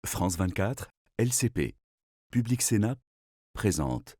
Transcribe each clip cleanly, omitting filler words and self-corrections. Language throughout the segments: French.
France 24, LCP, Public Sénat, présente.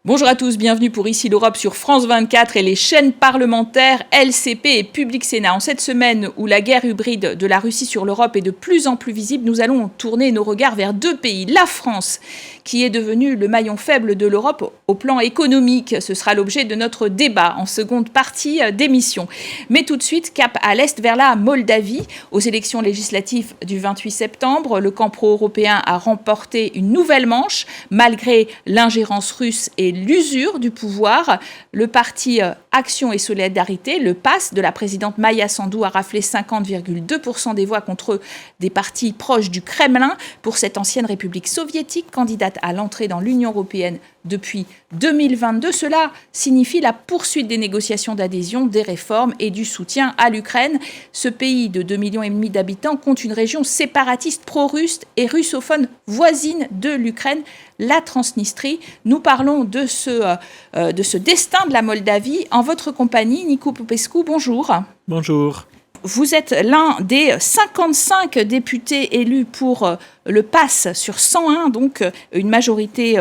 Bonjour à tous, bienvenue pour Ici l'Europe sur France 24 et les chaînes parlementaires LCP et Public Sénat. En cette semaine où la guerre hybride de la Russie sur l'Europe est de plus en plus visible, nous allons tourner nos regards vers deux pays. La France, qui est devenue le maillon faible de l'Europe au plan économique. Ce sera l'objet de notre débat en seconde partie d'émission. Mais tout de suite, cap à l'est vers la Moldavie. Aux élections législatives du 28 septembre, le camp pro-européen a remporté une nouvelle manche, malgré l'ingérence russe et l'usure du pouvoir. Le parti Action et Solidarité, le PAS de la présidente Maia Sandu, a raflé 50,2% des voix contre des partis proches du Kremlin. Pour cette ancienne république soviétique, candidate à l'entrée dans l'Union européenne depuis 2022, cela signifie la poursuite des négociations d'adhésion, des réformes et du soutien à l'Ukraine. Ce pays de 2,5 millions d'habitants compte une région séparatiste pro-russe et russophone voisine de l'Ukraine, la Transnistrie. Nous parlons de ce destin de la Moldavie en votre compagnie. Nicu Popescu, bonjour. Bonjour. Vous êtes l'un des 55 députés élus pour le PAS sur 101, donc une majorité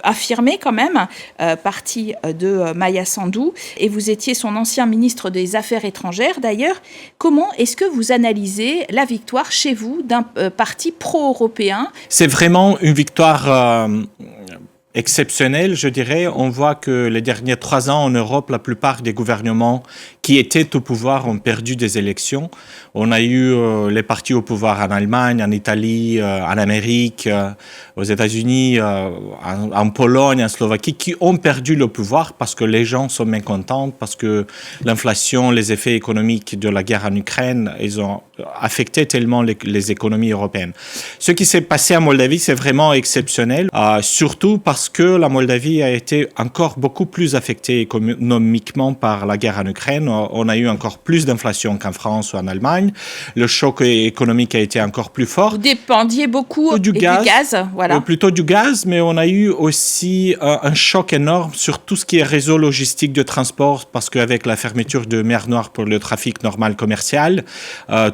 affirmée quand même, parti de Maia Sandu. Et vous étiez son ancien ministre des Affaires étrangères d'ailleurs. Comment est-ce que vous analysez la victoire chez vous d'un parti pro-européen ? C'est vraiment une victoire exceptionnelle, je dirais. On voit que les derniers 3 ans en Europe, la plupart des gouvernements qui étaient au pouvoir ont perdu des élections. On a eu les partis au pouvoir en Allemagne, en Italie, en Amérique, aux États-Unis, en Pologne, en Slovaquie, qui ont perdu le pouvoir parce que les gens sont mécontents, parce que l'inflation, les effets économiques de la guerre en Ukraine, ils ont affecté tellement les économies européennes. Ce qui s'est passé en Moldavie, c'est vraiment exceptionnel, surtout parce que la Moldavie a été encore beaucoup plus affectée économiquement par la guerre en Ukraine. On a eu encore plus d'inflation qu'en France ou en Allemagne. Le choc économique a été encore plus fort. Vous dépendiez beaucoup du gaz, voilà. Plutôt du gaz, mais on a eu aussi un choc énorme sur tout ce qui est réseau logistique de transport, parce qu'avec la fermeture de mer Noire pour le trafic normal commercial,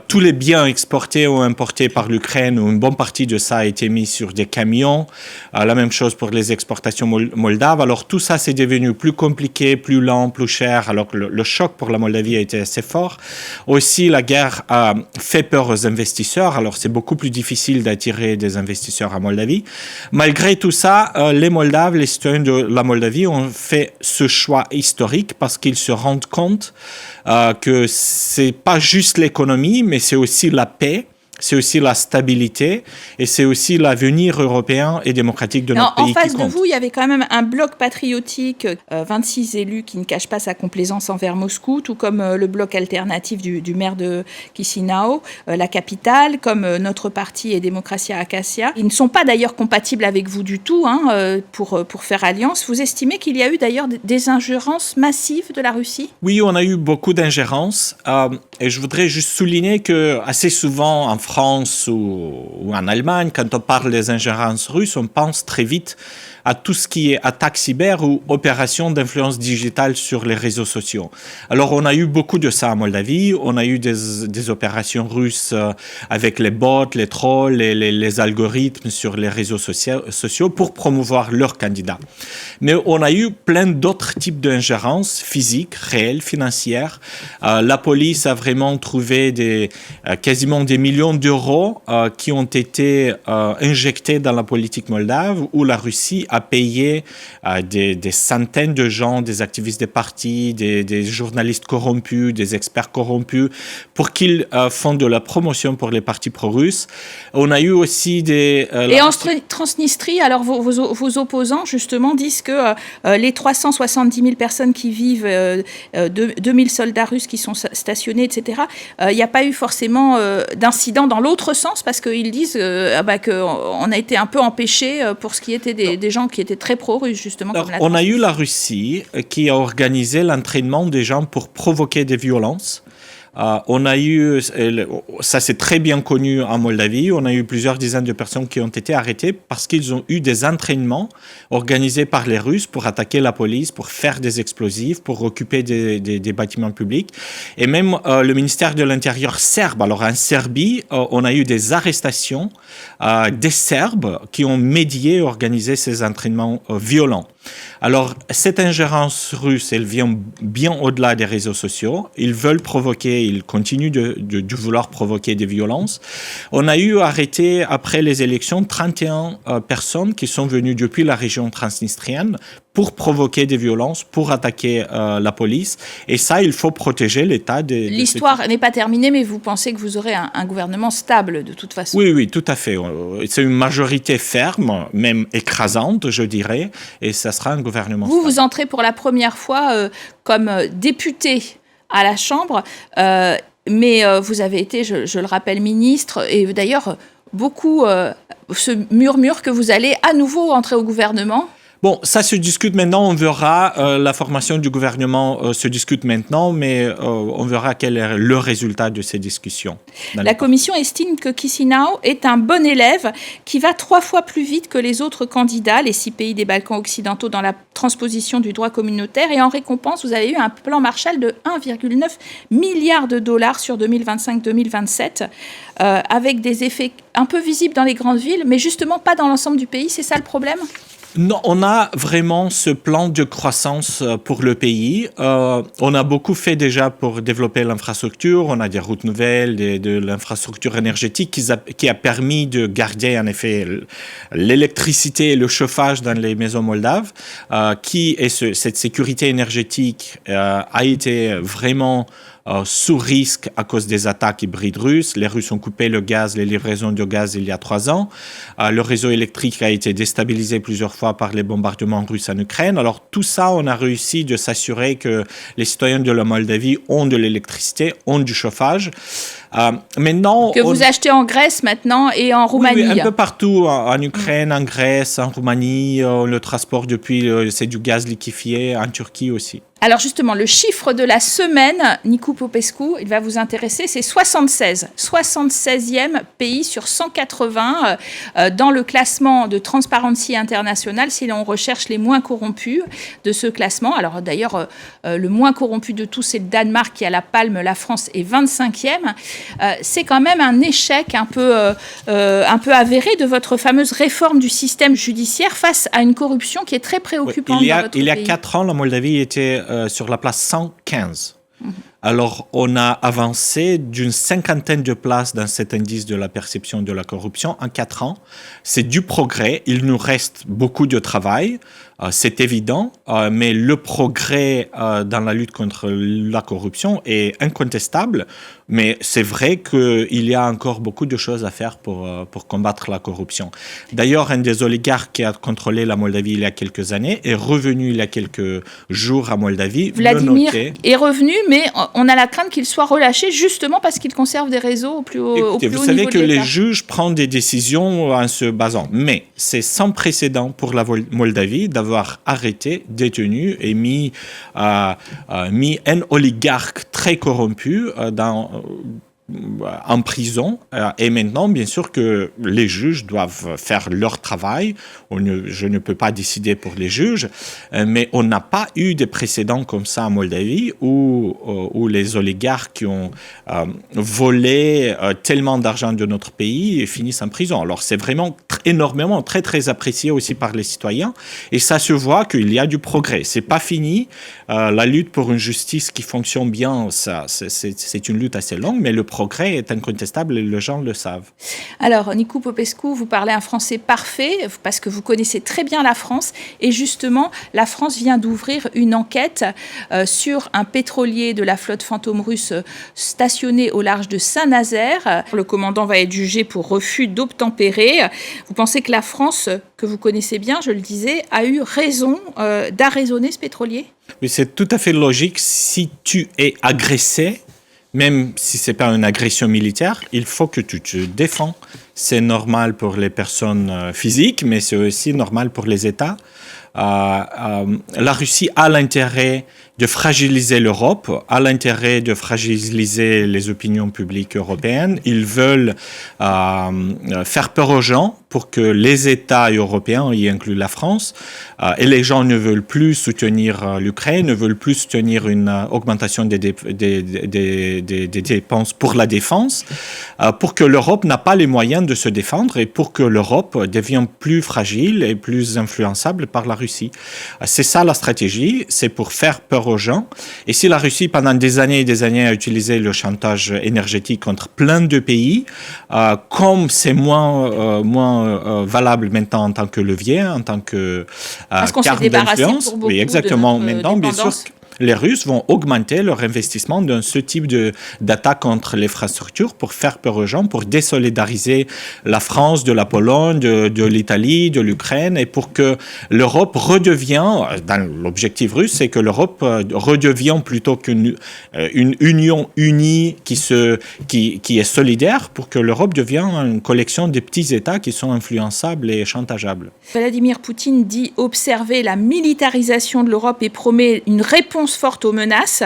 tous les biens exportés ou importés par l'Ukraine, ou une bonne partie de ça a été mis sur des camions. La même chose pour les exportations moldaves. Alors tout ça, c'est devenu plus compliqué, plus lent, plus cher, alors que le choc pour la Moldavie a été assez fort. Aussi, la guerre a fait peur aux investisseurs, alors c'est beaucoup plus difficile d'attirer des investisseurs en Moldavie. Malgré tout ça, les Moldaves, les citoyens de la Moldavie ont fait ce choix historique parce qu'ils se rendent compte que c'est pas juste l'économie, mais c'est aussi la paix. C'est aussi la stabilité et c'est aussi l'avenir européen et démocratique de notre pays qui compte. En face de vous, il y avait quand même un bloc patriotique, 26 élus qui ne cachent pas sa complaisance envers Moscou, tout comme le bloc alternatif du maire de Chisinau, la capitale, comme notre parti et Démocratia Acacia. Ils ne sont pas d'ailleurs compatibles avec vous du tout pour faire alliance. Vous estimez qu'il y a eu d'ailleurs des ingérences massives de la Russie ? Oui, on a eu beaucoup d'ingérences et je voudrais juste souligner que assez souvent en France ou en Allemagne, quand on parle des ingérences russes, on pense très vite à tout ce qui est attaque cyber ou opération d'influence digitale sur les réseaux sociaux. Alors, on a eu beaucoup de ça en Moldavie. On a eu des opérations russes avec les bots, les trolls, les algorithmes sur les réseaux sociaux pour promouvoir leurs candidats. Mais on a eu plein d'autres types d'ingérences physiques, réelles, financières. La police a vraiment trouvé quasiment des millions d'euros qui ont été injectés dans la politique moldave, où la Russie a payé des centaines de gens, des activistes des partis, des journalistes corrompus, des experts corrompus, pour qu'ils font de la promotion pour les partis pro-russes. On a eu aussi Et en Transnistrie, alors vos opposants, justement, disent que les 370 000 personnes qui vivent, 2000 soldats russes qui sont stationnés, etc., il n'y a pas eu forcément d'incident dans l'autre sens, parce qu'ils disent qu'on a été un peu empêchés pour ce qui était des gens qui étaient très pro-russes, justement. Alors, on a eu la Russie qui a organisé l'entraînement des gens pour provoquer des violences. On a eu, ça c'est très bien connu en Moldavie, on a eu plusieurs dizaines de personnes qui ont été arrêtées parce qu'ils ont eu des entraînements organisés par les Russes pour attaquer la police, pour faire des explosifs, pour occuper des bâtiments publics. Et même le ministère de l'Intérieur serbe, alors en Serbie, on a eu des arrestations des Serbes qui ont médié et organisé ces entraînements violents. Alors, cette ingérence russe, elle vient bien au-delà des réseaux sociaux. Ils veulent provoquer, ils continuent de vouloir provoquer des violences. On a eu arrêté, après les élections, 31 personnes qui sont venues depuis la région transnistrienne pour provoquer des violences, pour attaquer la police. Et ça, il faut protéger l'État. L'histoire n'est pas terminée, mais vous pensez que vous aurez un gouvernement stable, de toute façon? Oui, tout à fait. C'est une majorité ferme, même écrasante, je dirais, et ça sera un gouvernement stable. Vous entrez pour la première fois comme député à la Chambre, mais vous avez été, je le rappelle, ministre, et d'ailleurs, beaucoup se murmurent que vous allez à nouveau entrer au gouvernement. Bon, ça se discute maintenant, on verra. La formation du gouvernement se discute maintenant, mais on verra quel est le résultat de ces discussions. La Commission estime que Chișinău est un bon élève qui va 3 fois plus vite que les autres candidats, les 6 pays des Balkans occidentaux, dans la transposition du droit communautaire. Et en récompense, vous avez eu un plan Marshall de 1,9 milliard de dollars sur 2025-2027, avec des effets un peu visibles dans les grandes villes, mais justement pas dans l'ensemble du pays. C'est ça le problème ? Non, on a vraiment ce plan de croissance pour le pays. On a beaucoup fait déjà pour développer l'infrastructure. On a des routes nouvelles, de l'infrastructure énergétique qui a permis de garder en effet l'électricité et le chauffage dans les maisons moldaves. Cette sécurité énergétique a été vraiment sous risque à cause des attaques hybrides russes. Les Russes ont coupé le gaz, les livraisons de gaz il y a 3 ans. Le réseau électrique a été déstabilisé plusieurs fois par les bombardements russes en Ukraine. Alors tout ça, on a réussi de s'assurer que les citoyens de la Moldavie ont de l'électricité, ont du chauffage. Maintenant, vous achetez en Grèce maintenant et en Roumanie. Oui, un peu partout, en Ukraine, en Grèce, en Roumanie, le transport c'est du gaz liquéfié, en Turquie aussi. Alors justement, le chiffre de la semaine, Nicu Popescu, il va vous intéresser, c'est 76. 76e pays sur 180 dans le classement de Transparency International, si l'on recherche les moins corrompus de ce classement. Alors d'ailleurs, le moins corrompu de tous, c'est le Danemark qui a la palme, la France est 25e. C'est quand même un échec un peu avéré de votre fameuse réforme du système judiciaire face à une corruption qui est très préoccupante dans votre pays. Il y a 4 ans, la Moldavie était sur la place 115. Alors, on a avancé d'une 50aine de places dans cet indice de la perception de la corruption en 4 ans. C'est du progrès. Il nous reste beaucoup de travail. C'est évident, mais le progrès dans la lutte contre la corruption est incontestable. Mais c'est vrai qu'il y a encore beaucoup de choses à faire pour combattre la corruption. D'ailleurs, un des oligarques qui a contrôlé la Moldavie il y a quelques années est revenu il y a quelques jours à Moldavie. Vladimir est revenu, mais on a la crainte qu'il soit relâché justement parce qu'il conserve des réseaux au plus haut niveau de l'État. Vous savez que les juges prennent des décisions en se basant. Mais c'est sans précédent pour la Moldavie d'avoir arrêté, détenu et mis un oligarque très corrompu en prison. Et maintenant, bien sûr que les juges doivent faire leur travail. Je ne peux pas décider pour les juges, mais on n'a pas eu de précédents comme ça en Moldavie où les oligarques qui ont volé tellement d'argent de notre pays finissent en prison. Alors c'est vraiment énormément, très très apprécié aussi par les citoyens, et ça se voit qu'il y a du progrès. C'est pas fini. La lutte pour une justice qui fonctionne bien, c'est une lutte assez longue, mais le progrès est incontestable et les gens le savent. Alors, Nicu Popescu, vous parlez un français parfait parce que vous connaissez très bien la France, et justement, la France vient d'ouvrir une enquête sur un pétrolier de la flotte fantôme russe stationné au large de Saint-Nazaire. Le commandant va être jugé pour refus d'obtempérer. Vous pensez que la France, que vous connaissez bien, je le disais, a eu raison d'arraisonner ce pétrolier ? Oui, c'est tout à fait logique. Si tu es agressé, même si ce n'est pas une agression militaire, il faut que tu te défends. c'est normal pour les personnes physiques, mais c'est aussi normal pour les États. La Russie a l'intérêt de fragiliser l'Europe, a l'intérêt de fragiliser les opinions publiques européennes. Ils veulent faire peur aux gens pour que les États européens, y inclut la France, et les gens ne veulent plus soutenir l'Ukraine, ne veulent plus soutenir une augmentation des dépenses pour la défense, pour que l'Europe n'a pas les moyens de se défendre et pour que l'Europe devienne plus fragile et plus influençable par la Russie. C'est ça la stratégie, c'est pour faire peur aux gens. Et si la Russie, pendant des années et des années, a utilisé le chantage énergétique contre plein de pays, comme c'est moins valable maintenant en tant que levier, en tant que parce qu'on s'est carte débarrassé d'influence. pour beaucoup Oui, exactement. de notre Maintenant, bien sûr, dépendance. les Russes vont augmenter leur investissement dans ce type d'attaque contre l'infrastructure pour faire peur aux gens, pour désolidariser la France de la Pologne, de l'Italie, de l'Ukraine, et pour que l'Europe redevienne, dans l'objectif russe, c'est que l'Europe redevienne plutôt qu'une union unie qui est solidaire, pour que l'Europe devienne une collection de petits États qui sont influençables et chantageables. Vladimir Poutine dit observer la militarisation de l'Europe et promet une réponse forte aux menaces.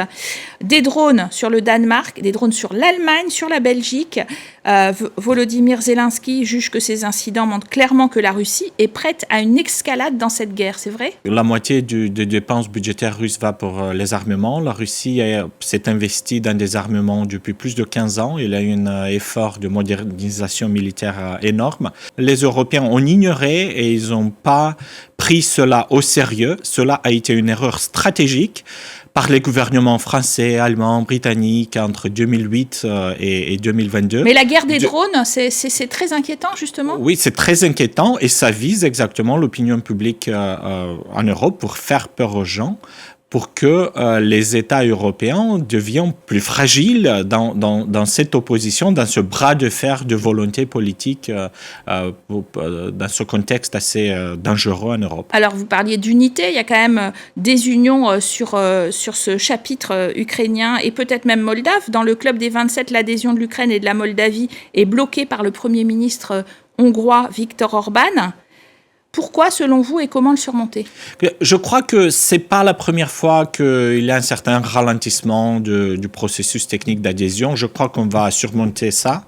Des drones sur le Danemark, des drones sur l'Allemagne, sur la Belgique. Volodymyr Zelensky juge que ces incidents montrent clairement que la Russie est prête à une escalade dans cette guerre, c'est vrai ? La moitié des dépenses budgétaires russes va pour les armements. La Russie s'est investie dans des armements depuis plus de 15 ans. Il y a eu un effort de modernisation militaire énorme. Les Européens ont ignoré et ils n'ont pas pris cela au sérieux. Cela a été une erreur stratégique par les gouvernements français, allemands, britanniques entre 2008 et 2022. Mais la guerre des drones, c'est très inquiétant, justement. Oui, c'est très inquiétant et ça vise exactement l'opinion publique en Europe pour faire peur aux gens, pour que les États européens deviennent plus fragiles dans cette opposition, dans ce bras de fer de volonté politique, dans ce contexte assez dangereux en Europe. Alors, vous parliez d'unité, il y a quand même des unions sur ce chapitre ukrainien et peut-être même moldave. Dans le club des 27, l'adhésion de l'Ukraine et de la Moldavie est bloquée par le Premier ministre hongrois Viktor Orban. Pourquoi, selon vous, et comment le surmonter ? Je crois que ce n'est pas la première fois qu'il y a un certain ralentissement du processus technique d'adhésion. Je crois qu'on va surmonter ça.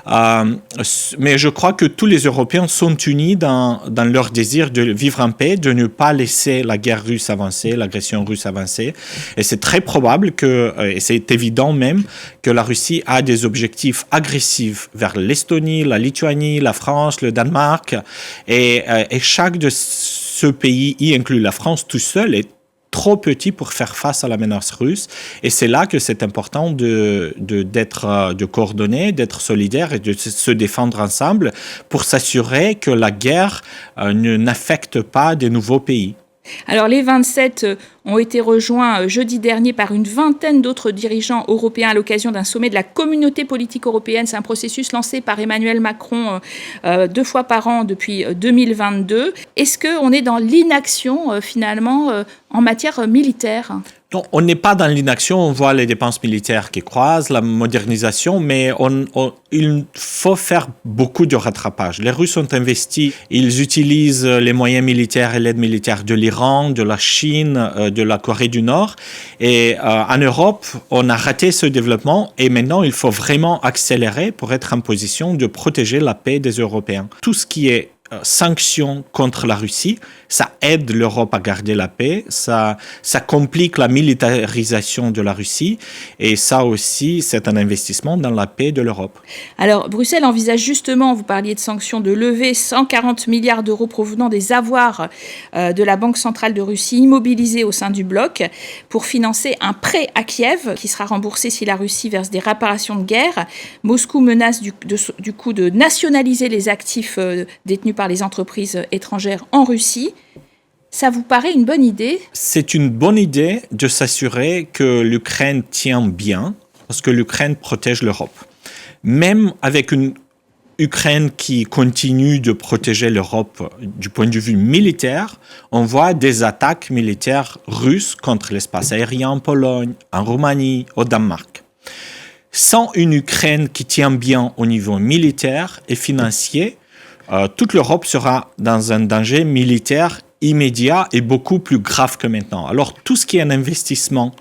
Mais je crois que tous les Européens sont unis dans leur désir de vivre en paix, de ne pas laisser la guerre russe avancer, l'agression russe avancer. Et c'est très probable et c'est évident même, que la Russie a des objectifs agressifs vers l'Estonie, la Lituanie, la France, le Danemark. Et chaque de ce pays, y inclut la France tout seul, est trop petit pour faire face à la menace russe. Et c'est là que c'est important de coordonner, d'être solidaire et de se défendre ensemble pour s'assurer que la guerre n'affecte pas de nouveaux pays. Alors les 27 ont été rejoints jeudi dernier par une vingtaine d'autres dirigeants européens à l'occasion d'un sommet de la communauté politique européenne. C'est un processus lancé par Emmanuel Macron 2 fois par an depuis 2022. Est-ce qu'on est dans l'inaction finalement en matière militaire ? Non, on n'est pas dans l'inaction, on voit les dépenses militaires qui croisent, la modernisation, mais il faut faire beaucoup de rattrapage. Les Russes ont investi, ils utilisent les moyens militaires et l'aide militaire de l'Iran, de la Chine, de la Corée du Nord. Et en Europe, on a raté ce développement et maintenant, il faut vraiment accélérer pour être en position de protéger la paix des Européens. Tout ce qui est sanctions contre la Russie, ça aide l'Europe à garder la paix, ça complique la militarisation de la Russie et ça aussi, c'est un investissement dans la paix de l'Europe. Alors, Bruxelles envisage justement, vous parliez de sanctions, de lever 140 milliards d'euros provenant des avoirs de la Banque centrale de Russie immobilisés au sein du bloc pour financer un prêt à Kiev qui sera remboursé si la Russie verse des réparations de guerre. Moscou menace du coup de nationaliser les actifs détenus par les entreprises étrangères en Russie. Ça vous paraît une bonne idée ? C'est une bonne idée de s'assurer que l'Ukraine tient bien, parce que l'Ukraine protège l'Europe. Même avec une Ukraine qui continue de protéger l'Europe du point de vue militaire, on voit des attaques militaires russes contre l'espace aérien en Pologne, en Roumanie, au Danemark. sans une Ukraine qui tient bien au niveau militaire et financier, toute l'Europe sera dans un danger militaire immédiat et beaucoup plus grave que maintenant. Alors tout ce qui est un investissement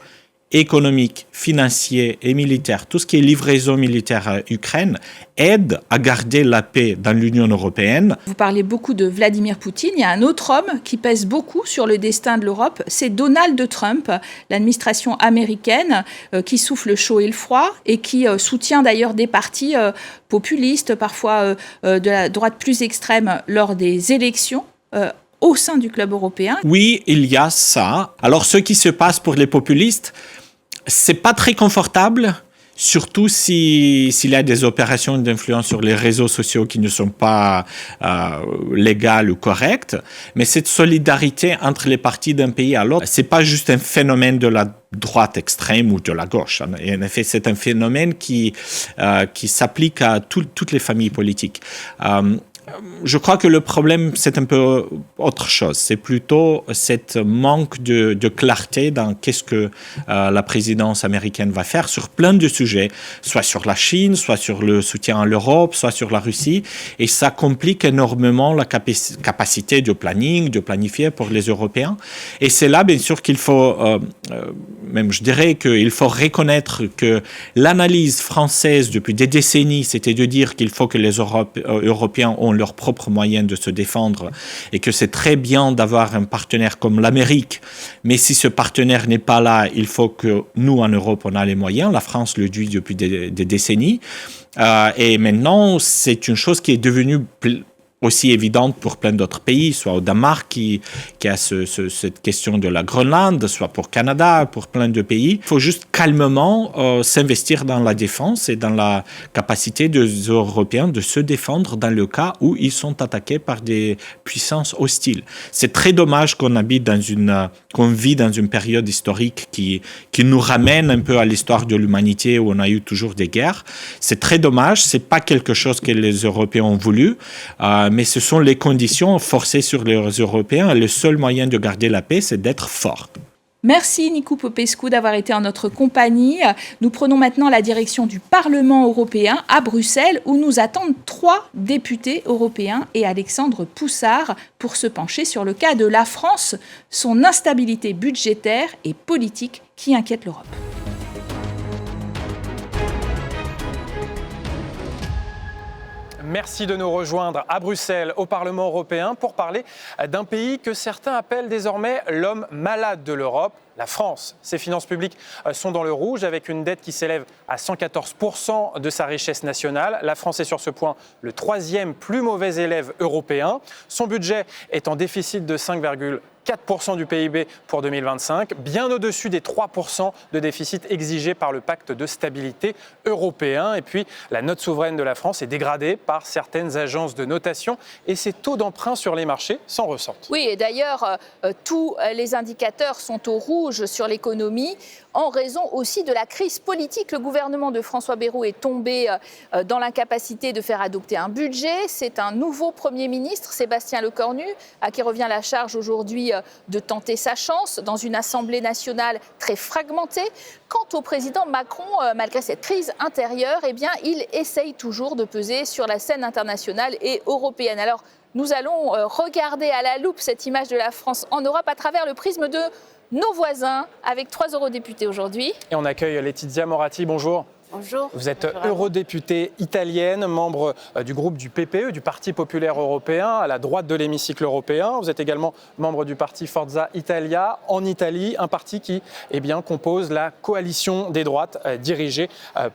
économique, financier et militaire, tout ce qui est livraison militaire à Ukraine, aide à garder la paix dans l'Union européenne. Vous parlez beaucoup de Vladimir Poutine. Il y a un autre homme qui pèse beaucoup sur le destin de l'Europe, c'est Donald Trump, l'administration américaine qui souffle le chaud et le froid et qui soutient d'ailleurs des partis populistes, parfois de la droite plus extrême lors des élections. Au sein du club européen. Oui, il y a ça. Alors, ce qui se passe pour les populistes, c'est pas très confortable, surtout s'il y a des opérations d'influence sur les réseaux sociaux qui ne sont pas légales ou correctes. Mais cette solidarité entre les partis d'un pays à l'autre, c'est pas juste un phénomène de la droite extrême ou de la gauche. Et en effet, c'est un phénomène qui s'applique à toutes les familles politiques. Je crois que le problème, c'est un peu autre chose. C'est plutôt cette manque de clarté dans qu'est-ce que la présidence américaine va faire sur plein de sujets, soit sur la Chine, soit sur le soutien à l'Europe, soit sur la Russie. Et ça complique énormément la capacité de planning, de planifier pour les Européens. Et c'est là, bien sûr, qu'il faut, même je dirais qu'il faut reconnaître que l'analyse française depuis des décennies, c'était de dire qu'il faut que les Européens ont leurs propres moyens de se défendre et que c'est très bien d'avoir un partenaire comme l'Amérique. Mais si ce partenaire n'est pas là, il faut que nous, en Europe, on a les moyens. La France le dit depuis des décennies. Et maintenant, c'est une chose qui est devenue aussi évidente pour plein d'autres pays, soit au Danemark qui a cette question de la Groenland, soit pour Canada, pour plein de pays. Il faut juste calmement s'investir dans la défense et dans la capacité des Européens de se défendre dans le cas où ils sont attaqués par des puissances hostiles. C'est très dommage qu'on vit dans une période historique qui nous ramène un peu à l'histoire de l'humanité où on a eu toujours des guerres. C'est très dommage, c'est pas quelque chose que les Européens ont voulu, mais ce sont les conditions forcées sur les Européens. Et le seul moyen de garder la paix, c'est d'être fort. Merci Nicu Popescu d'avoir été en notre compagnie. Nous prenons maintenant la direction du Parlement européen à Bruxelles où nous attendent 3 députés européens et Alexandre Poussard pour se pencher sur le cas de la France, son instabilité budgétaire et politique qui inquiète l'Europe. Merci de nous rejoindre à Bruxelles, au Parlement européen, pour parler d'un pays que certains appellent désormais l'homme malade de l'Europe, la France. Ses finances publiques sont dans le rouge avec une dette qui s'élève à 114% de sa richesse nationale. La France est sur ce point le 3e plus mauvais élève européen. Son budget est en déficit de 5,4% du PIB pour 2025, bien au-dessus des 3% de déficit exigés par le pacte de stabilité européen. Et puis, la note souveraine de la France est dégradée par certaines agences de notation et ses taux d'emprunt sur les marchés s'en ressentent. Oui, et d'ailleurs, tous les indicateurs sont au rouge sur l'économie en raison aussi de la crise politique. Le gouvernement de François Bayrou est tombé dans l'incapacité de faire adopter un budget. C'est un nouveau Premier ministre, Sébastien Lecornu, à qui revient la charge aujourd'hui de tenter sa chance dans une Assemblée nationale très fragmentée. Quant au président Macron, malgré cette crise intérieure, eh bien, il essaye toujours de peser sur la scène internationale et européenne. Alors, nous allons regarder à la loupe cette image de la France en Europe à travers le prisme de nos voisins, avec 3 eurodéputés aujourd'hui. Et on accueille Laetitia Moratti, bonjour. Bonjour. Vous êtes eurodéputée italienne, membre du groupe du PPE, du Parti populaire européen, à la droite de l'hémicycle européen. Vous êtes également membre du parti Forza Italia en Italie, un parti qui compose la coalition des droites dirigée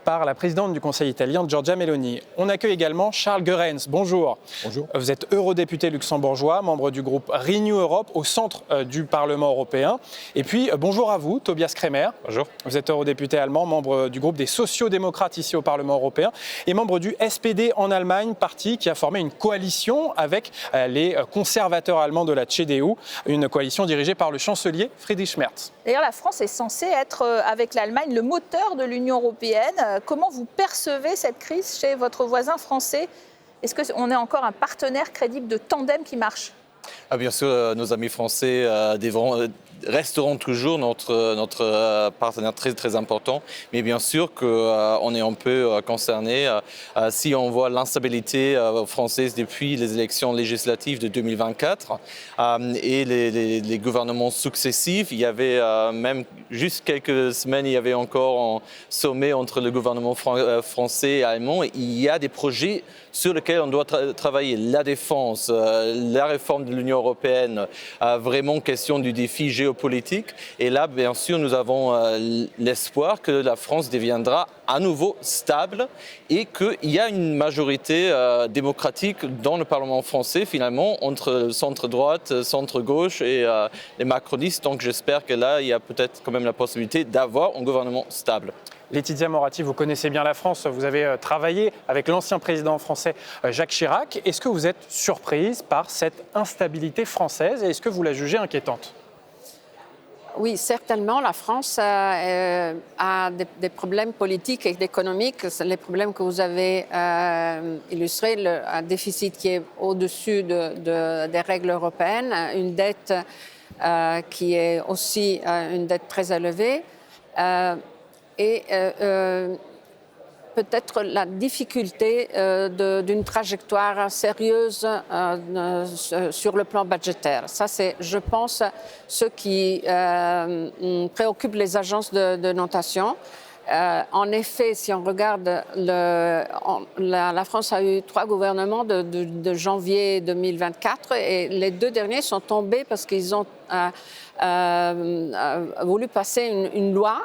par la présidente du Conseil italien, Giorgia Meloni. On accueille également Charles Goerens. Bonjour. Bonjour. Vous êtes eurodéputé luxembourgeois, membre du groupe Renew Europe au centre du Parlement européen. Et puis, bonjour à vous, Tobias Kremer. Bonjour. Vous êtes eurodéputé allemand, membre du groupe des sociodémocrates ici au Parlement européen et membre du SPD en Allemagne, parti qui a formé une coalition avec les conservateurs allemands de la CDU, une coalition dirigée par le chancelier Friedrich Merz. D'ailleurs, la France est censée être, avec l'Allemagne, le moteur de l'Union européenne. Comment vous percevez cette crise chez votre voisin français? Est-ce qu'on est encore un partenaire crédible de tandem qui marche? Bien sûr, nos amis français resteront toujours notre partenaire très, très important. Mais bien sûr qu'on est un peu concerné si on voit l'instabilité française depuis les élections législatives de 2024 et les gouvernements successifs. Il y avait même juste quelques semaines, il y avait encore un sommet entre le gouvernement français et allemand. Il y a des projets sur lesquels on doit travailler. La défense, la réforme de l'Union européenne, vraiment question du défi géopolitique. Et là, bien sûr, nous avons l'espoir que la France deviendra à nouveau stable et qu'il y a une majorité démocratique dans le Parlement français, finalement, entre le centre-droite, centre-gauche et les macronistes. Donc j'espère que là, il y a peut-être quand même la possibilité d'avoir un gouvernement stable. Laetitia Moratti, vous connaissez bien la France, vous avez travaillé avec l'ancien président français Jacques Chirac. Est-ce que vous êtes surprise par cette instabilité française et est-ce que vous la jugez inquiétante ? Oui, certainement, la France a des problèmes politiques et économiques. Les problèmes que vous avez illustrés, un déficit qui est au-dessus des règles européennes, une dette qui est aussi une dette très élevée. Et peut-être la difficulté d'une trajectoire sérieuse sur le plan budgétaire. Ça, c'est, je pense, ce qui préoccupe les agences de notation. En effet, si on regarde, la France a eu 3 gouvernements de janvier 2024 et les 2 derniers sont tombés parce qu'ils ont voulu passer une loi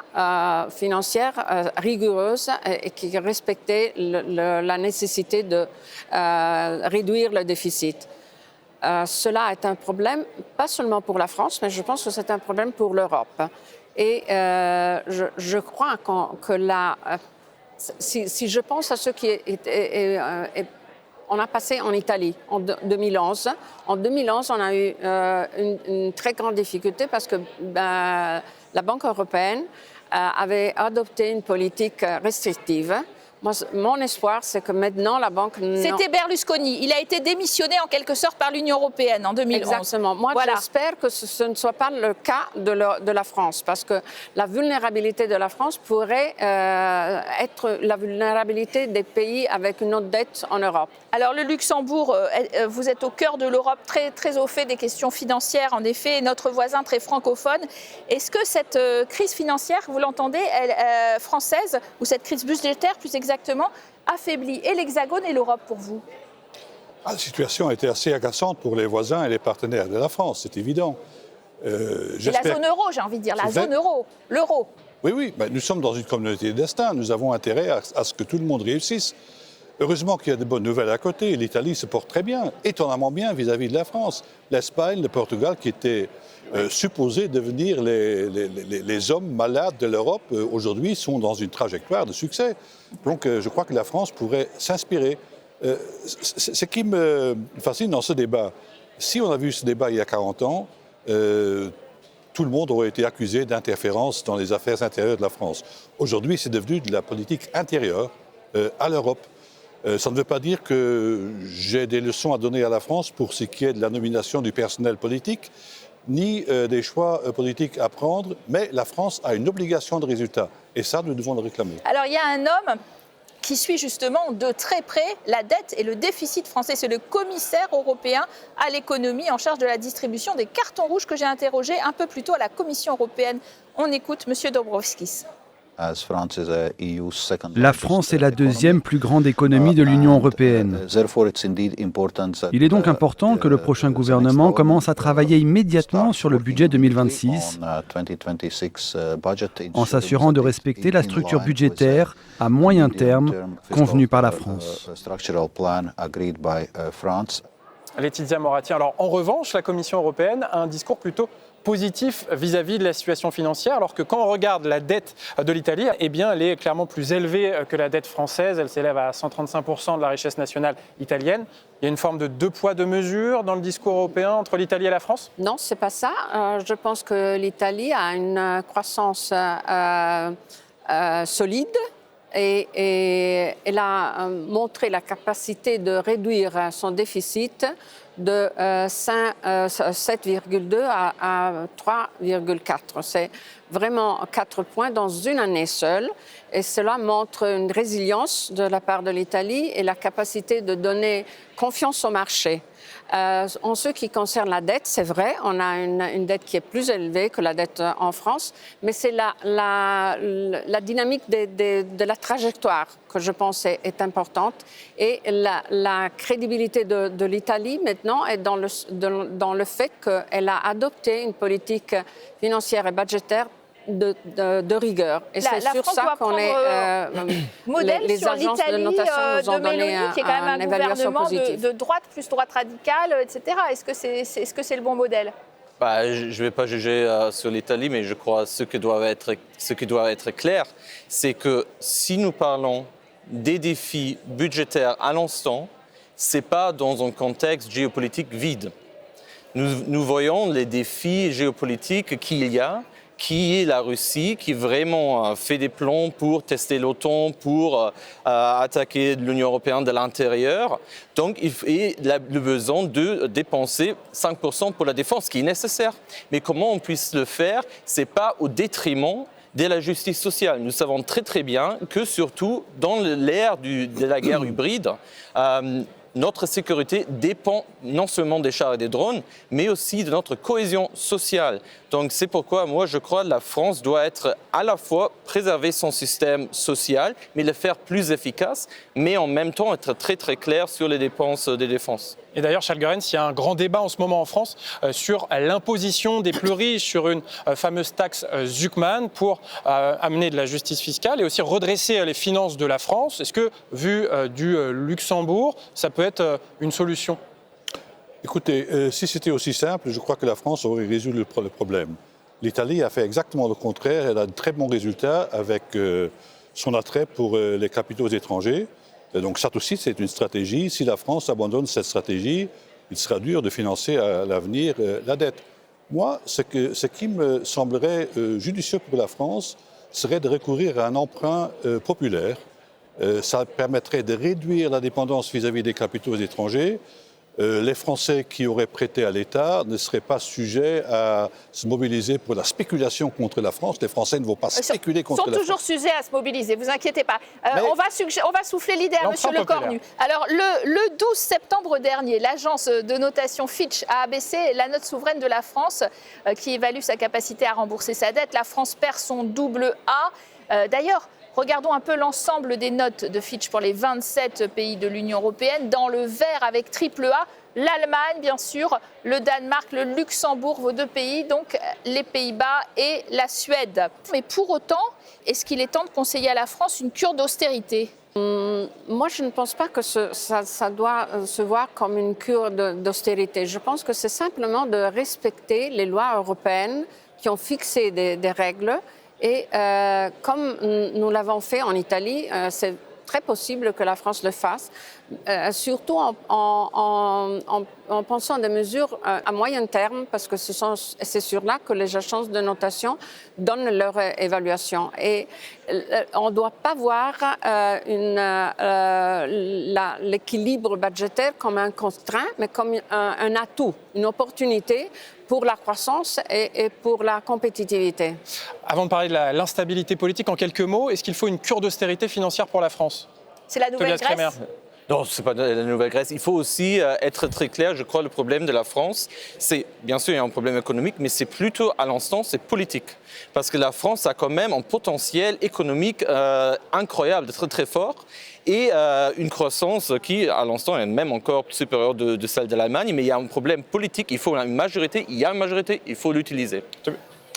financière rigoureuse et qui respectait la nécessité de réduire le déficit. Cela est un problème, pas seulement pour la France, mais je pense que c'est un problème pour l'Europe. Et je crois que là, si je pense à ce qui on a passé en Italie en 2011. En 2011, on a eu une très grande difficulté parce que la Banque européenne avait adopté une politique restrictive. Mon espoir, c'est que maintenant, la Banque... C'était Berlusconi. Il a été démissionné en quelque sorte par l'Union européenne en 2011. Exactement. Moi, voilà. J'espère que ce ne soit pas le cas de la France, parce que la vulnérabilité de la France pourrait être la vulnérabilité des pays avec une autre dette en Europe. Alors, le Luxembourg, vous êtes au cœur de l'Europe, très, très au fait des questions financières, en effet, notre voisin très francophone. Est-ce que cette crise financière, vous l'entendez, française, ou cette crise budgétaire, plus exactement, affaiblit et l'Hexagone et l'Europe pour vous? La situation a été assez agaçante pour les voisins et les partenaires de la France, c'est évident. C'est la zone euro, j'ai envie de dire, la zone euro, l'euro. Oui, ben, nous sommes dans une communauté de destin, nous avons intérêt à ce que tout le monde réussisse. Heureusement qu'il y a de bonnes nouvelles à côté. L'Italie se porte très bien, étonnamment bien vis-à-vis de la France. L'Espagne, le Portugal, qui étaient supposés devenir les hommes malades de l'Europe, aujourd'hui sont dans une trajectoire de succès. Donc je crois que la France pourrait s'inspirer. Ce qui me fascine dans ce débat, si on avait eu ce débat il y a 40 ans, tout le monde aurait été accusé d'interférence dans les affaires intérieures de la France. Aujourd'hui, c'est devenu de la politique intérieure à l'Europe. Ça ne veut pas dire que j'ai des leçons à donner à la France pour ce qui est de la nomination du personnel politique, ni des choix politiques à prendre, mais la France a une obligation de résultat. Et ça, nous devons le réclamer. Alors, il y a un homme qui suit justement de très près la dette et le déficit français. C'est le commissaire européen à l'économie en charge de la distribution des cartons rouges que j'ai interrogé un peu plus tôt à la Commission européenne. On écoute M. Dombrovskis. La France est la deuxième plus grande économie de l'Union européenne. Il est donc important que le prochain gouvernement commence à travailler immédiatement sur le budget 2026 en s'assurant de respecter la structure budgétaire à moyen terme convenue par la France. Laetitia Moratti, alors en revanche, la Commission européenne a un discours plutôt positif vis-à-vis de la situation financière, alors que quand on regarde la dette de l'Italie, eh bien, elle est clairement plus élevée que la dette française. Elle s'élève à 135% de la richesse nationale italienne. Il y a une forme de 2 poids 2 mesures dans le discours européen entre l'Italie et la France? Non, c'est pas ça. Je pense que l'Italie a une croissance solide. Et elle a montré la capacité de réduire son déficit de 7,2 à 3,4. C'est vraiment 4 points dans une année seule. Et cela montre une résilience de la part de l'Italie et la capacité de donner confiance au marché. En ce qui concerne la dette, c'est vrai, on a une dette qui est plus élevée que la dette en France, mais c'est la dynamique de la trajectoire que je pense est importante. Et la crédibilité de l'Italie maintenant est dans le fait qu'elle a adopté une politique financière et budgétaire de rigueur. Et c'est sur ça qu'on est. Modèle les sur agences de l'Italie notation nous ont de donné Meloni, qui est quand même un gouvernement de droite plus droite radicale, etc. Est-ce que c'est le bon modèle? Je ne vais pas juger sur l'Italie, mais je crois que ce qui doit être clair, c'est que si nous parlons des défis budgétaires à l'instant, ce n'est pas dans un contexte géopolitique vide. Nous voyons les défis géopolitiques qu'il y a, qui est la Russie, qui vraiment fait des plans pour tester l'OTAN, pour attaquer l'Union européenne de l'intérieur. Donc, il a le besoin de dépenser 5% pour la défense, ce qui est nécessaire. Mais comment on puisse le faire, ce n'est pas au détriment de la justice sociale. Nous savons très très bien que surtout dans l'ère de la guerre hybride, notre sécurité dépend non seulement des chars et des drones, mais aussi de notre cohésion sociale. Donc c'est pourquoi moi je crois que la France doit être à la fois préserver son système social, mais le faire plus efficace, mais en même temps être très très clair sur les dépenses de défense. Et d'ailleurs, Charles Goerens, il y a un grand débat en ce moment en France sur l'imposition des plus riches, sur une fameuse taxe Zuckman pour amener de la justice fiscale et aussi redresser les finances de la France. Est-ce que, vu du Luxembourg, ça peut être une solution? Écoutez, si c'était aussi simple, je crois que la France aurait résolu le problème. L'Italie a fait exactement le contraire. Elle a de très bons résultats avec son attrait pour les capitaux étrangers. Donc ça aussi, c'est une stratégie. Si la France abandonne cette stratégie, il sera dur de financer à l'avenir la dette. Moi, ce qui me semblerait judicieux pour la France serait de recourir à un emprunt populaire. Ça permettrait de réduire la dépendance vis-à-vis des capitaux étrangers. Les Français qui auraient prêté à l'État ne seraient pas sujets à se mobiliser pour la spéculation contre la France. Les Français ne vont pas spéculer contre la France. Ils sont toujours sujets à se mobiliser, vous inquiétez pas. On va souffler l'idée à M. Lecornu. Alors, le 12 septembre dernier, l'agence de notation Fitch a abaissé la note souveraine de la France qui évalue sa capacité à rembourser sa dette. La France perd son double A. D'ailleurs, regardons un peu l'ensemble des notes de Fitch pour les 27 pays de l'Union européenne. Dans le vert avec triple A, l'Allemagne, bien sûr, le Danemark, le Luxembourg, vos deux pays, donc les Pays-Bas et la Suède. Mais pour autant, est-ce qu'il est temps de conseiller à la France une cure d'austérité ? Moi, je ne pense pas que ça doit se voir comme une cure d'austérité. Je pense que c'est simplement de respecter les lois européennes qui ont fixé des règles. Et comme nous l'avons fait en Italie, c'est très possible que la France le fasse, surtout en pensant à des mesures à moyen terme, parce que c'est sur là que les agences de notation donnent leur évaluation. Et on ne doit pas voir l'équilibre budgétaire comme un contraint, mais comme un atout, une opportunité pour la croissance et pour la compétitivité. Avant de parler de l'instabilité politique, en quelques mots, est-ce qu'il faut une cure d'austérité financière pour la France? C'est la Nouvelle-Grèce? Non, ce n'est pas la Nouvelle-Grèce. Il faut aussi être très clair. Je crois que le problème de la France, c'est, bien sûr, il y a un problème économique, mais c'est plutôt, à l'instant, c'est politique. Parce que la France a quand même un potentiel économique incroyable, très très fort, et une croissance qui, à l'instant, est même encore supérieure de celle de l'Allemagne. Mais il y a un problème politique. Il faut une majorité. Il y a une majorité. Il faut l'utiliser.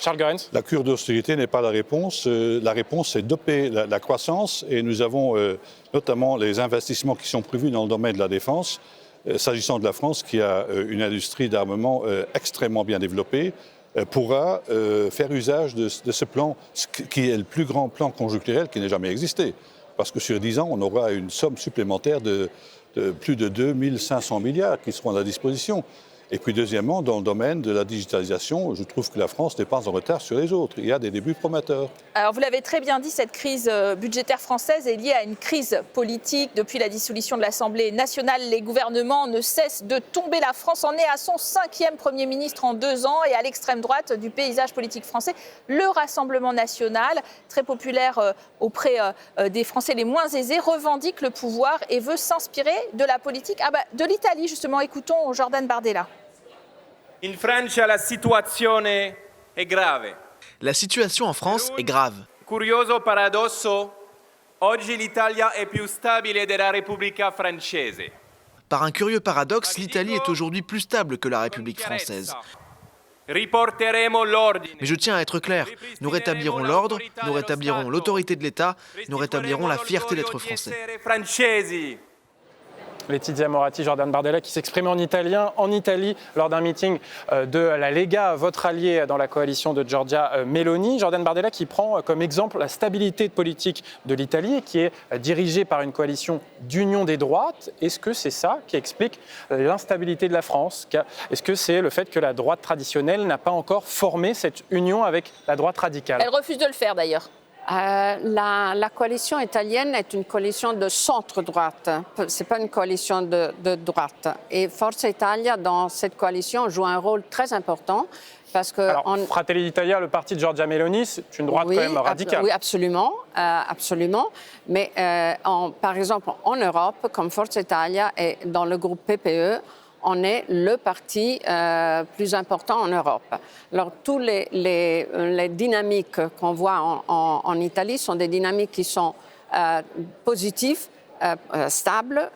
Charles Goerens. La cure d'austérité n'est pas la réponse. La réponse, c'est doper la croissance. Et nous avons notamment les investissements qui sont prévus dans le domaine de la défense. S'agissant de la France, qui a une industrie d'armement extrêmement bien développée, pourra faire usage de ce plan, qui est le plus grand plan conjoncturel qui n'ait jamais existé. Parce que sur 10 ans, on aura une somme supplémentaire de plus de 2500 milliards qui seront à la disposition. Et puis deuxièmement, dans le domaine de la digitalisation, je trouve que la France n'est pas en retard sur les autres. Il y a des débuts prometteurs. Alors vous l'avez très bien dit, cette crise budgétaire française est liée à une crise politique. Depuis la dissolution de l'Assemblée nationale, les gouvernements ne cessent de tomber. La France en est à son 5e Premier ministre en 2 ans et à l'extrême droite du paysage politique français, le Rassemblement national, très populaire auprès des Français les moins aisés, revendique le pouvoir et veut s'inspirer de la politique de l'Italie. Justement, écoutons Jordan Bardella. In Francia la situazione è grave. La situation en France est grave. Curioso paradosso, oggi l'Italia è più stabile della Repubblica francese. Par un curieux paradoxe, l'Italie est aujourd'hui plus stable que la République française. Riporteremo l'ordine. Mais je tiens à être clair, nous rétablirons l'ordre, nous rétablirons l'autorité de l'État, nous rétablirons la fierté d'être français. Laetitia Moratti, Jordan Bardella qui s'exprimait en italien en Italie lors d'un meeting de la Lega, votre allié dans la coalition de Giorgia Meloni. Jordan Bardella qui prend comme exemple la stabilité politique de l'Italie qui est dirigée par une coalition d'union des droites. Est-ce que c'est ça qui explique l'instabilité de la France? Est-ce que c'est le fait que la droite traditionnelle n'a pas encore formé cette union avec la droite radicale? Elle refuse de le faire d'ailleurs. La coalition italienne est une coalition de centre-droite, ce n'est pas une coalition de droite. Et Forza Italia, dans cette coalition, joue un rôle très important. Parce que Fratelli d'Italia, le parti de Giorgia Meloni, c'est une droite quand même radicale. Oui, absolument. Absolument. Mais par exemple, en Europe, comme Forza Italia et dans le groupe PPE, on est le parti plus important en Europe. Alors, toutes les dynamiques qu'on voit en Italie sont des dynamiques qui sont positives, stables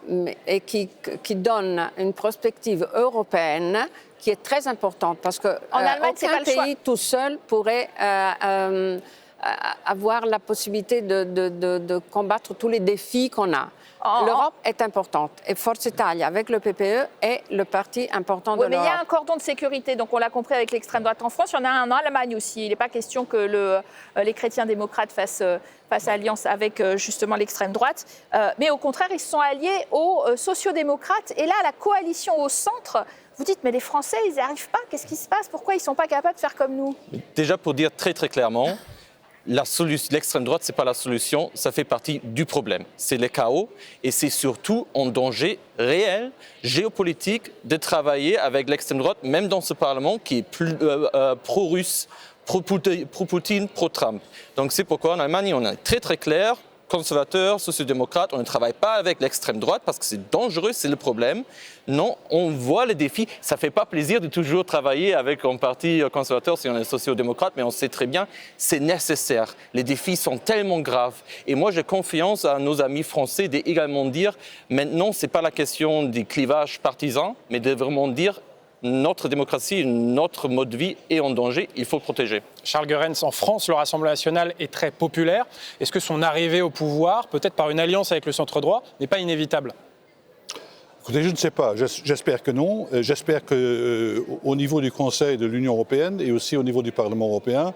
et qui donnent une perspective européenne qui est très importante. Parce qu'aucun pays tout seul pourrait avoir la possibilité de combattre tous les défis qu'on a. L'Europe est importante et Forza Italia, avec le PPE, est le parti important de l'Europe. Mais il y a un cordon de sécurité, donc on l'a compris avec l'extrême droite en France, il y en a un en Allemagne aussi. Il n'est pas question que les chrétiens démocrates fassent alliance avec justement l'extrême droite. Mais au contraire, ils se sont alliés aux sociodémocrates. Et là, la coalition au centre, vous dites, mais les Français, ils n'y arrivent pas. Qu'est-ce qui se passe? Pourquoi ils ne sont pas capables de faire comme nous? Déjà, pour dire très très clairement, l'extrême droite, ce n'est pas la solution, ça fait partie du problème. C'est le chaos et c'est surtout un danger réel, géopolitique, de travailler avec l'extrême droite, même dans ce Parlement qui est plus pro-russe, pro-Poutine, pro-Trump. Donc c'est pourquoi en Allemagne, on est très très clair, conservateurs, sociodémocrates, on ne travaille pas avec l'extrême droite parce que c'est dangereux, c'est le problème. Non, on voit les défis. Ça ne fait pas plaisir de toujours travailler avec un parti conservateur si on est sociodémocrate, mais on sait très bien c'est nécessaire. Les défis sont tellement graves. Et moi, j'ai confiance à nos amis français d'également dire maintenant, ce n'est pas la question des clivages partisans, mais de vraiment dire notre démocratie, notre mode de vie est en danger, il faut le protéger. Charles Goerens, en France, le Rassemblement national est très populaire. Est-ce que son arrivée au pouvoir, peut-être par une alliance avec le centre-droit, n'est pas inévitable? Écoutez, je ne sais pas. J'espère que non. J'espère qu'au niveau du Conseil de l'Union européenne et aussi au niveau du Parlement européen,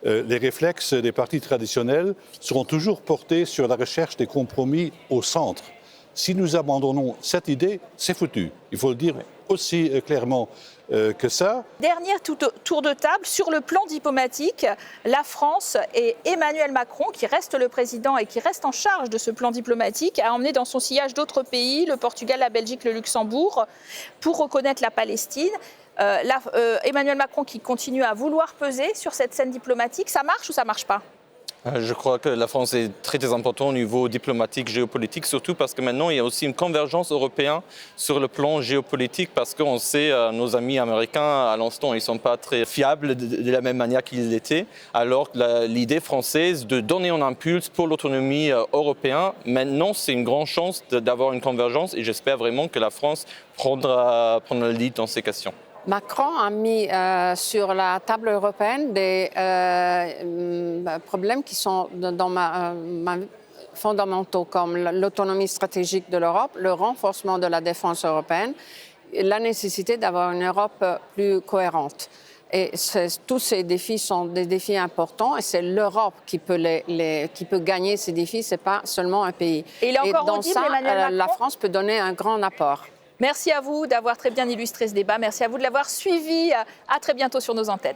les réflexes des partis traditionnels seront toujours portés sur la recherche des compromis au centre. Si nous abandonnons cette idée, c'est foutu. Il faut le dire aussi clairement que ça. Dernier tour de table, sur le plan diplomatique, la France et Emmanuel Macron, qui reste le président et qui reste en charge de ce plan diplomatique, a emmené dans son sillage d'autres pays, le Portugal, la Belgique, le Luxembourg, pour reconnaître la Palestine. Emmanuel Macron qui continue à vouloir peser sur cette scène diplomatique, ça marche ou ça ne marche pas? Je crois que la France est très, très importante au niveau diplomatique, géopolitique, surtout parce que maintenant il y a aussi une convergence européenne sur le plan géopolitique parce qu'on sait nos amis américains à l'instant ils ne sont pas très fiables de la même manière qu'ils l'étaient, alors que l'idée française de donner un impulse pour l'autonomie européenne, maintenant c'est une grande chance d'avoir une convergence et j'espère vraiment que la France prendra le lead dans ces questions. Macron a mis sur la table européenne des problèmes qui sont fondamentaux, comme l'autonomie stratégique de l'Europe, le renforcement de la défense européenne, et la nécessité d'avoir une Europe plus cohérente. Et tous ces défis sont des défis importants et c'est l'Europe qui peut gagner ces défis, ce n'est pas seulement un pays. Et il est encore dans audible, ça, Emmanuel Macron, la France peut donner un grand apport. Merci à vous d'avoir très bien illustré ce débat. Merci à vous de l'avoir suivi. À très bientôt sur nos antennes.